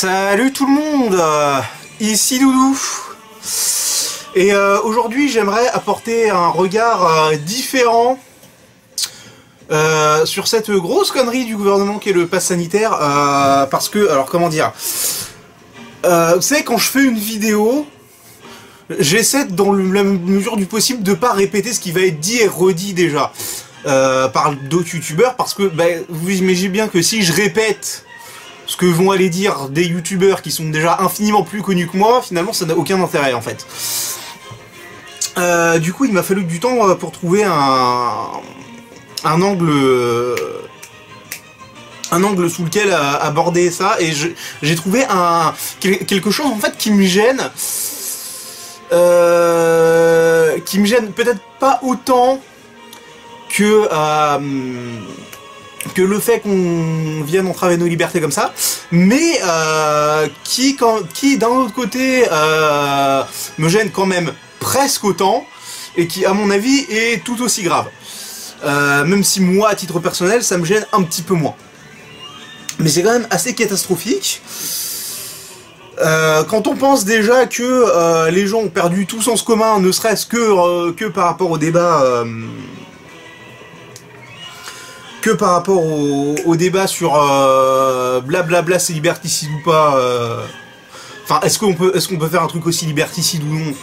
Salut tout le monde, ici Doudou. Et aujourd'hui j'aimerais apporter un regard différent sur cette grosse connerie du gouvernement qui est le pass sanitaire, parce que, alors comment dire, vous savez, quand je fais une vidéo, j'essaie dans la mesure du possible de pas répéter ce qui va être dit et redit déjà par d'autres youtubeurs, parce que vous imaginez bien que si je répète ce que vont aller dire des youtubeurs qui sont déjà infiniment plus connus que moi, finalement ça n'a aucun intérêt en fait. Du coup il m'a fallu du temps pour trouver un angle sous lequel aborder ça, et j'ai trouvé quelque chose en fait qui me gêne peut-être pas autant que le fait qu'on vienne entraver nos libertés comme ça, mais qui d'un autre côté me gêne quand même presque autant, et qui à mon avis est tout aussi grave. Même si moi à titre personnel ça me gêne un petit peu moins. Mais c'est quand même assez catastrophique. Quand on pense déjà que les gens ont perdu tout sens commun, ne serait-ce que par rapport au débat sur blablabla, c'est liberticide ou pas. Enfin, est-ce qu'on peut faire un truc aussi liberticide ou non?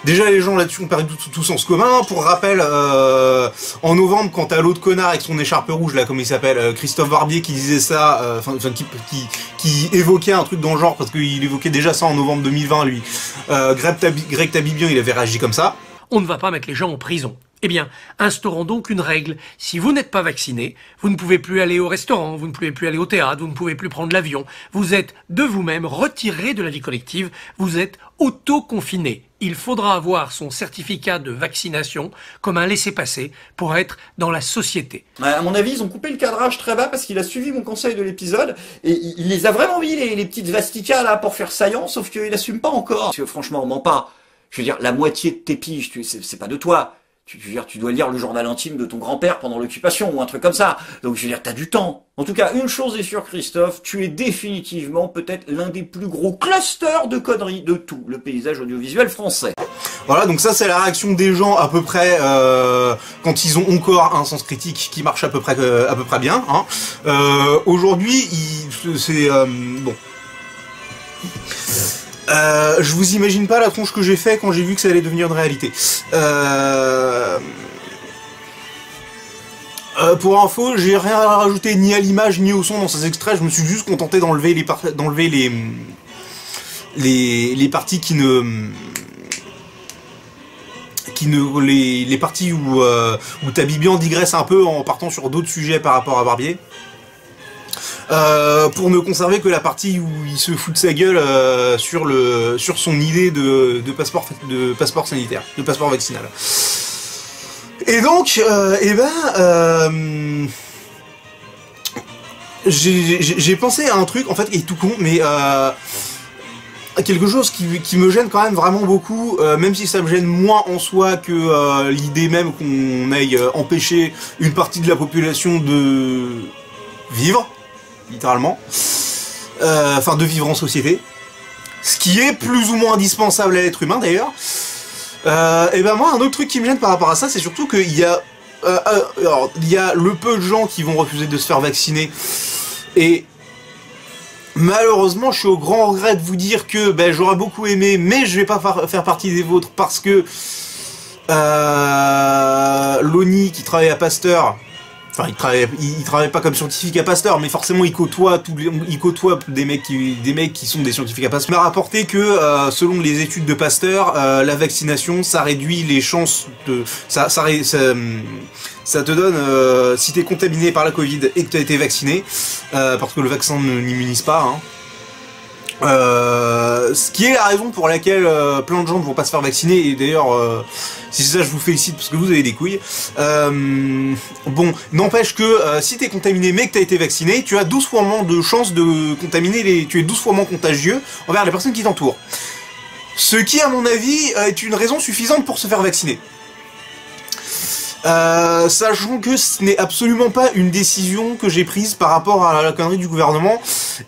Déjà, les gens là-dessus ont perdu tout sens commun. Pour rappel, en novembre, quand t'as l'autre connard avec son écharpe rouge, là, comment il s'appelle, Christophe Barbier, qui disait ça, qui évoquait un truc dans le genre, parce qu'il évoquait déjà ça en novembre 2020, lui. Greg Tabibian, il avait réagi comme ça. On ne va pas mettre les gens en prison. Eh bien, instaurons donc une règle. Si vous n'êtes pas vacciné, vous ne pouvez plus aller au restaurant, vous ne pouvez plus aller au théâtre, vous ne pouvez plus prendre l'avion. Vous êtes de vous-même retiré de la vie collective, vous êtes auto-confiné. Il faudra avoir son certificat de vaccination comme un laissez-passer pour être dans la société. À mon avis, ils ont coupé le cadrage très bas parce qu'il a suivi mon conseil de l'épisode et il les a vraiment mis les petites vastikas là pour faire saillant, sauf qu'il assume pas encore. Parce que franchement, on ment pas. Je veux dire, la moitié de tes piges, c'est pas de toi. Tu dois lire le journal intime de ton grand-père pendant l'occupation ou un truc comme ça. Donc je veux dire, t'as du temps. En tout cas, une chose est sûre, Christophe, tu es définitivement peut-être l'un des plus gros clusters de conneries de tout le paysage audiovisuel français. Voilà, donc ça c'est la réaction des gens à peu près quand ils ont encore un sens critique qui marche à peu près bien. Hein. Aujourd'hui, c'est bon. Je vous imagine pas la tronche que j'ai fait quand j'ai vu que ça allait devenir une réalité. Pour info, j'ai rien à rajouter ni à l'image ni au son dans ces extraits. Je me suis juste contenté d'enlever les parties les parties où Tabibian digresse un peu en partant sur d'autres sujets par rapport à Barbier. Pour ne conserver que la partie où il se fout de sa gueule sur son idée de passeport sanitaire, de passeport vaccinal. Et donc, j'ai pensé à un truc en fait qui est tout con, mais quelque chose qui me gêne quand même vraiment beaucoup, même si ça me gêne moins en soi que l'idée même qu'on aille empêcher une partie de la population de vivre. Littéralement, enfin de vivre en société, ce qui est plus ou moins indispensable à l'être humain d'ailleurs. Et ben moi, un autre truc qui me gêne par rapport à ça, c'est surtout qu'il y a le peu de gens qui vont refuser de se faire vacciner, et malheureusement je suis au grand regret de vous dire que j'aurais beaucoup aimé, mais je vais pas faire partie des vôtres, parce que l'ONI qui travaille à Pasteur, enfin, il travaille pas comme scientifique à Pasteur, mais forcément il côtoie des mecs qui sont des scientifiques à Pasteur. Il m'a rapporté que selon les études de Pasteur, la vaccination, ça réduit les chances de, ça te donne, si t'es contaminé par la Covid et que t'as été vacciné, parce que le vaccin n'immunise pas, hein. Ce qui est la raison pour laquelle plein de gens ne vont pas se faire vacciner, et d'ailleurs si c'est ça, je vous félicite parce que vous avez des couilles. Bon, n'empêche que si t'es contaminé mais que t'as été vacciné, tu as 12 fois moins de chances de contaminer tu es 12 fois moins contagieux envers les personnes qui t'entourent. Ce qui, à mon avis, est une raison suffisante pour se faire vacciner. Sachant que ce n'est absolument pas une décision que j'ai prise par rapport à la connerie du gouvernement,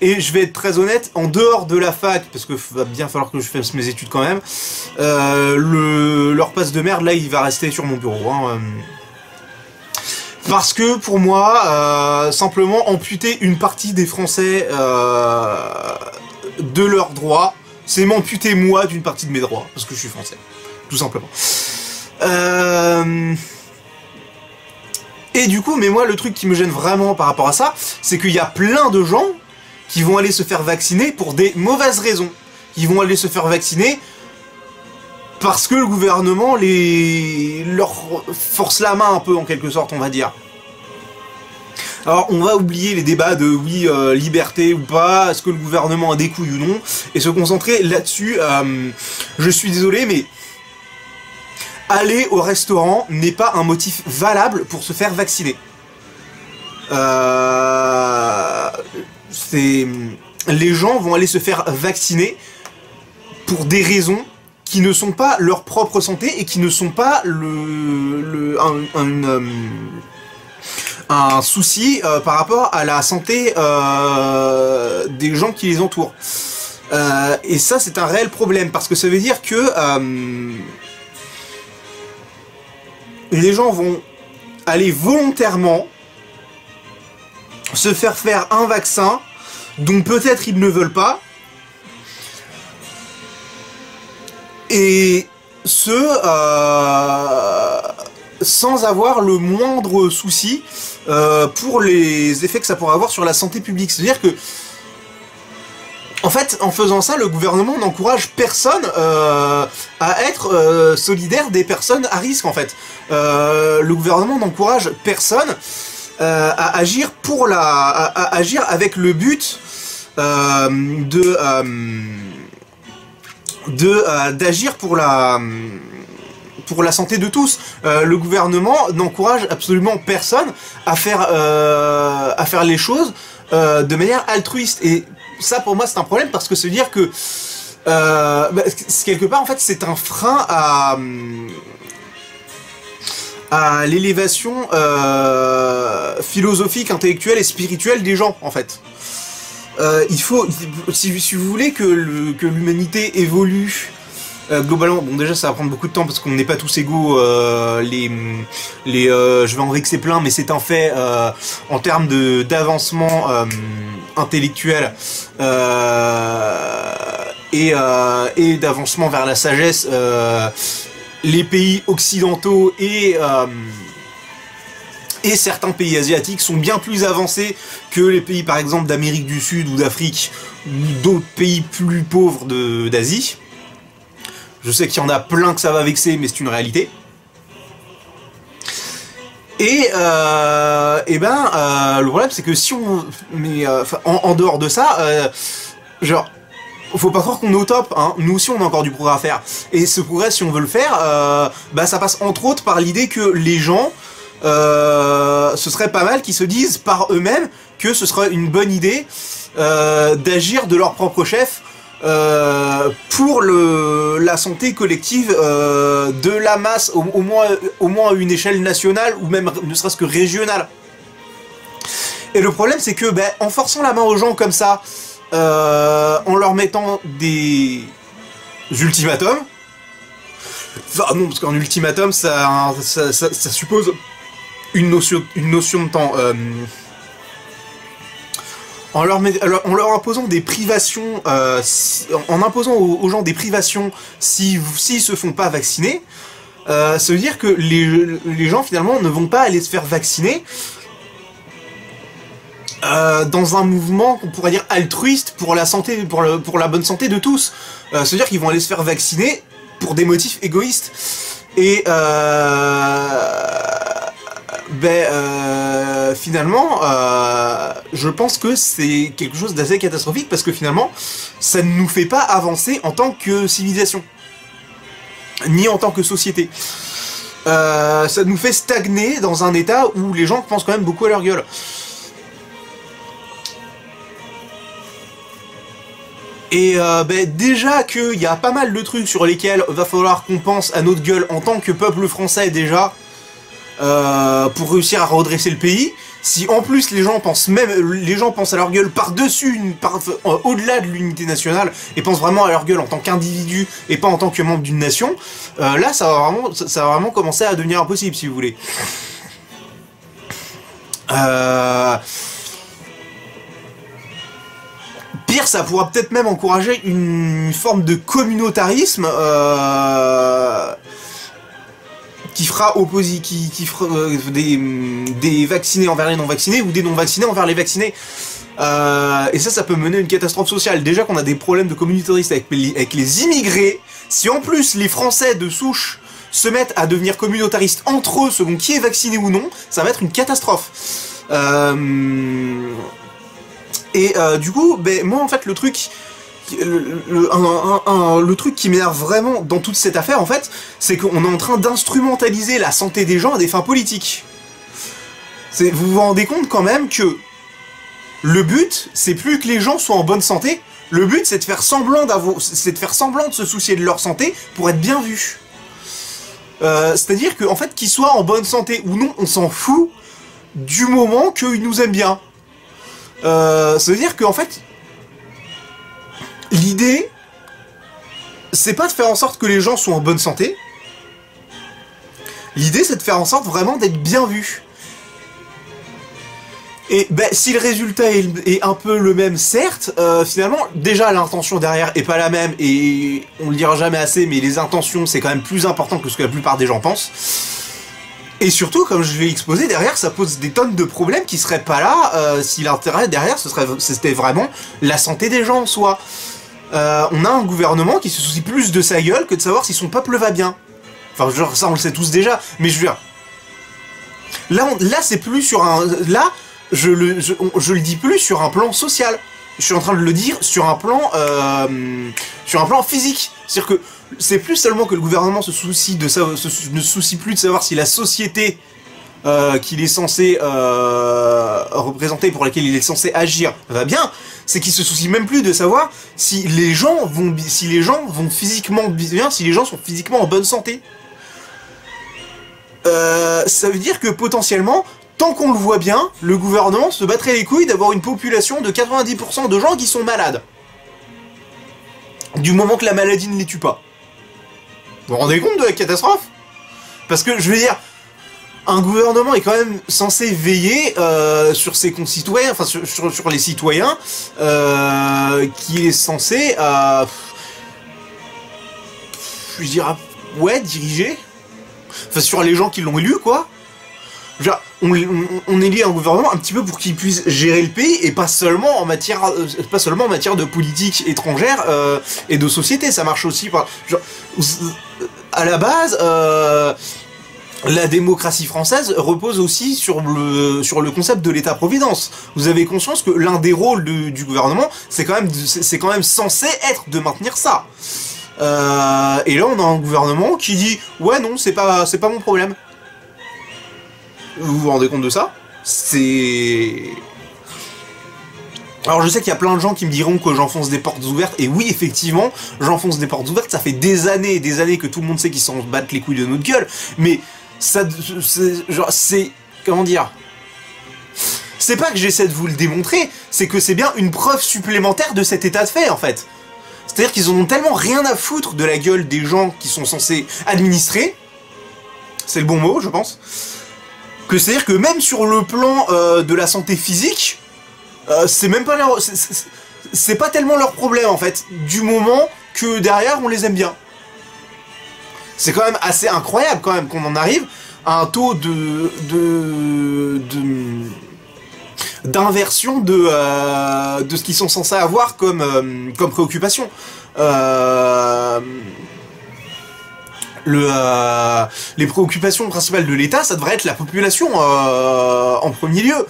et je vais être très honnête, en dehors de la fac, parce que va bien falloir que je fasse mes études quand même, leur passe de merde là il va rester sur mon bureau, hein, parce que pour moi, simplement amputer une partie des Français de leurs droits, c'est m'amputer moi d'une partie de mes droits, parce que je suis français, tout simplement. Et du coup, mais moi, le truc qui me gêne vraiment par rapport à ça, c'est qu'il y a plein de gens qui vont aller se faire vacciner pour des mauvaises raisons. Ils vont aller se faire vacciner parce que le gouvernement leur force la main un peu, en quelque sorte, on va dire. Alors, on va oublier les débats de oui, liberté ou pas, est-ce que le gouvernement a des couilles ou non, et se concentrer là-dessus. Je suis désolé, mais aller au restaurant n'est pas un motif valable pour se faire vacciner. Les gens vont aller se faire vacciner pour des raisons qui ne sont pas leur propre santé et qui ne sont pas un souci par rapport à la santé des gens qui les entourent. Et ça, c'est un réel problème, parce que ça veut dire que les gens vont aller volontairement se faire un vaccin dont peut-être ils ne veulent pas, et sans avoir le moindre souci pour les effets que ça pourrait avoir sur la santé publique. C'est-à-dire que, en fait, en faisant ça, le gouvernement n'encourage personne à être solidaire des personnes à risque, en fait. Le gouvernement n'encourage personne à agir à agir avec le but d'agir pour la santé de tous. Le gouvernement n'encourage absolument personne à faire les choses de manière altruiste. Et ça, pour moi, c'est un problème, parce que ça veut dire que quelque part, en fait, c'est un frein à l'élévation philosophique, intellectuelle et spirituelle des gens, en fait. Il faut, si vous voulez que l'humanité évolue globalement, bon, déjà ça va prendre beaucoup de temps parce qu'on n'est pas tous égaux, je vais en vexer plein, mais c'est un fait, en termes d'avancement intellectuel et d'avancement vers la sagesse, les pays occidentaux et certains pays asiatiques sont bien plus avancés que les pays, par exemple, d'Amérique du Sud ou d'Afrique, ou d'autres pays plus pauvres d'Asie. Je sais qu'il y en a plein que ça va vexer, mais c'est une réalité. Et le problème, c'est que si on... en dehors de ça, genre... Faut pas croire qu'on est au top, hein. Nous aussi on a encore du progrès à faire. Et ce progrès, si on veut le faire, ça passe entre autres par l'idée que les gens... ce serait pas mal qu'ils se disent par eux-mêmes que ce serait une bonne idée d'agir de leur propre chef pour la santé collective de la masse, au moins à une échelle nationale ou même ne serait-ce que régionale. Et le problème, c'est que en forçant la main aux gens comme ça, en leur mettant des ultimatums, enfin non, parce qu'un ultimatum ça suppose une notion de temps, en leur imposant des privations, en imposant aux gens des privations s'ils se font pas vacciner, ça veut dire que les gens finalement ne vont pas aller se faire vacciner dans un mouvement qu'on pourrait dire altruiste pour la santé, pour la bonne santé de tous. Ça veut dire qu'ils vont aller se faire vacciner pour des motifs égoïstes. Et finalement, je pense que c'est quelque chose d'assez catastrophique, parce que finalement, ça ne nous fait pas avancer en tant que civilisation, ni en tant que société. Ça nous fait stagner dans un état où les gens pensent quand même beaucoup à leur gueule. Et déjà qu'il y a pas mal de trucs sur lesquels va falloir qu'on pense à notre gueule en tant que peuple français déjà, pour réussir à redresser le pays, si en plus les gens pensent à leur gueule par-dessus, au-delà de l'unité nationale, et pensent vraiment à leur gueule en tant qu'individu et pas en tant que membre d'une nation, là ça va vraiment commencer à devenir impossible, si vous voulez. Pire, ça pourra peut-être même encourager une forme de communautarisme qui fera des vaccinés envers les non-vaccinés ou des non-vaccinés envers les vaccinés. Et ça peut mener à une catastrophe sociale. Déjà qu'on a des problèmes de communautarisme avec les immigrés, si en plus les Français de souche se mettent à devenir communautaristes entre eux, selon qui est vacciné ou non, ça va être une catastrophe. Du coup, moi en fait le truc qui m'énerve vraiment dans toute cette affaire en fait, c'est qu'on est en train d'instrumentaliser la santé des gens à des fins politiques. Vous vous rendez compte quand même que le but, c'est plus que les gens soient en bonne santé, le but c'est de faire semblant de se soucier de leur santé pour être bien vu. C'est-à-dire qu'en fait, qu'ils soient en bonne santé ou non, on s'en fout du moment qu'ils nous aiment bien. Ça veut dire qu'en fait, l'idée, c'est pas de faire en sorte que les gens soient en bonne santé. L'idée, c'est de faire en sorte vraiment d'être bien vu. Et si le résultat est un peu le même, certes, finalement, déjà l'intention derrière est pas la même, et on le dira jamais assez, mais les intentions, c'est quand même plus important que ce que la plupart des gens pensent. Et surtout, comme je l'ai exposé, derrière, ça pose des tonnes de problèmes qui seraient pas là si l'intérêt derrière, c'était vraiment la santé des gens en soi. On a un gouvernement qui se soucie plus de sa gueule que de savoir si son peuple va bien. Enfin, genre, ça on le sait tous déjà, mais je veux dire... Là c'est plus sur un... Là, je le dis plus sur un plan social. Je suis en train de le dire sur un plan physique. C'est-à-dire que c'est plus seulement que le gouvernement ne se soucie plus de savoir si la société qu'il est censé représenter, pour laquelle il est censé agir, va bien. C'est qu'il se soucie même plus de savoir si les gens vont physiquement bien, si les gens sont physiquement en bonne santé. Ça veut dire que potentiellement, tant qu'on le voit bien, le gouvernement se battrait les couilles d'avoir une population de 90% de gens qui sont malades. Du moment que la maladie ne les tue pas. Vous vous rendez compte de la catastrophe? Parce que, je veux dire, un gouvernement est quand même censé veiller sur ses concitoyens, enfin sur les citoyens, qui est censé, je dirais, ouais, diriger. Enfin, sur les gens qui l'ont élu, quoi. Genre, on élit un gouvernement un petit peu pour qu'il puisse gérer le pays, et pas seulement en matière de politique étrangère et de société. Ça marche aussi par... Genre, à la base, la démocratie française repose aussi sur le concept de l'État-providence. Vous avez conscience que l'un des rôles du gouvernement, c'est quand même censé être de maintenir ça. Et là, on a un gouvernement qui dit « Ouais, non, c'est pas mon problème. » Vous vous rendez compte de ça? Alors je sais qu'il y a plein de gens qui me diront que j'enfonce des portes ouvertes, et oui, effectivement, j'enfonce des portes ouvertes, ça fait des années et des années que tout le monde sait qu'ils s'en battent les couilles de notre gueule, mais ça, c'est... comment dire? C'est pas que j'essaie de vous le démontrer, c'est que c'est bien une preuve supplémentaire de cet état de fait, en fait. C'est-à-dire qu'ils en ont tellement rien à foutre de la gueule des gens qui sont censés administrer, c'est le bon mot, je pense, que c'est-à-dire que même sur le plan de la santé physique, c'est même pas c'est pas tellement leur problème, en fait, du moment que derrière on les aime bien. C'est quand même assez incroyable quand même qu'on en arrive à un taux d'inversion de ce qu'ils sont censés avoir comme préoccupation. Les préoccupations principales de l'État, ça devrait être la population en premier lieu.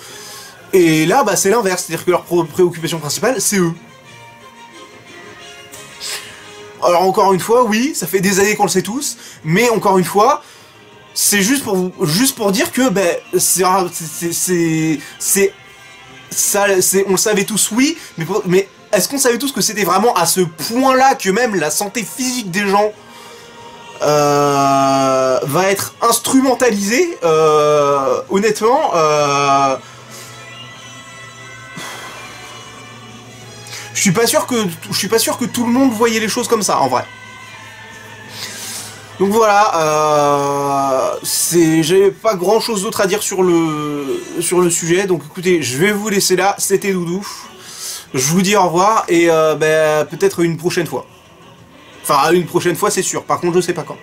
Et là, bah, c'est l'inverse, c'est-à-dire que leur préoccupation principale, c'est eux. Alors encore une fois, oui, ça fait des années qu'on le sait tous, mais encore une fois, c'est juste pour dire que ben on le savait tous, oui, mais est-ce qu'on savait tous que c'était vraiment à ce point-là que même la santé physique des gens va être instrumentalisé, honnêtement, je suis pas sûr que tout le monde voyait les choses comme ça, en vrai. Donc voilà, j'ai pas grand chose d'autre à dire sur le sujet, donc écoutez, je vais vous laisser là, c'était Doudou. Je vous dis au revoir, et peut-être une prochaine fois. Enfin, une prochaine fois, c'est sûr, par contre, je sais pas quand.